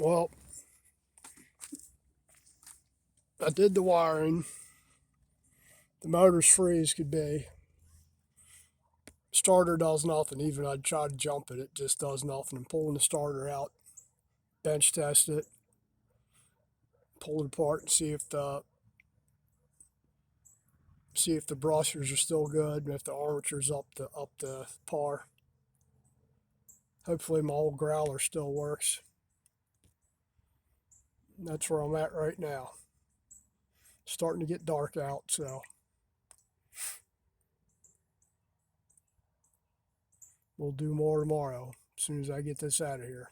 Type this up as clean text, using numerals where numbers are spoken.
Well, I did the wiring. The motor's free as could be. Starter does nothing. Even I tried to jump it, it just does nothing. I'm pulling the starter out, bench test it, pull it apart, and see if the brushers are still good and if the armature's up to par. Hopefully my old growler still works. That's where I'm at right now. Starting to get dark out, so we'll do more tomorrow as soon as I get this out of here.